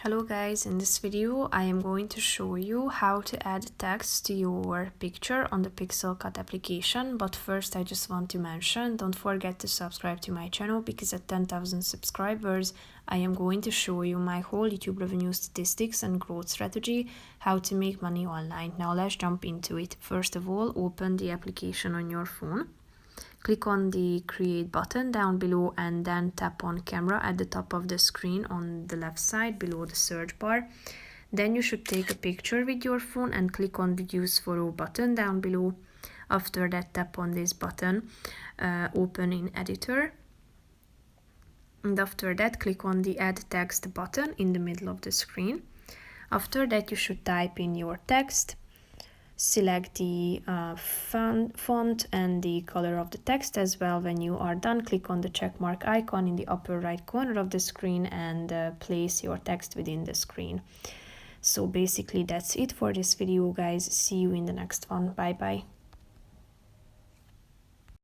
Hello guys, in this video I am going to show you how to add text to your picture on the Pixelcut application, but first I just want to mention, don't forget to subscribe to my channel because at 10,000 subscribers I am going to show you my whole YouTube revenue statistics and growth strategy, how to make money online. Now let's jump into it. First of all, open the application on your phone. Click on the create button down below and then tap on camera at the top of the screen on the left side below the search bar. Then you should take a picture with your phone and click on the use photo button down below. After that, tap on this button, open in editor. And after that, click on the add text button in the middle of the screen. After that, you should type in your text. Select the font and the color of the text as well. When you are done, click on the check mark icon in the upper right corner of the screen and place your text within the screen. So basically that's it for this video, guys. See you in the next one. Bye bye.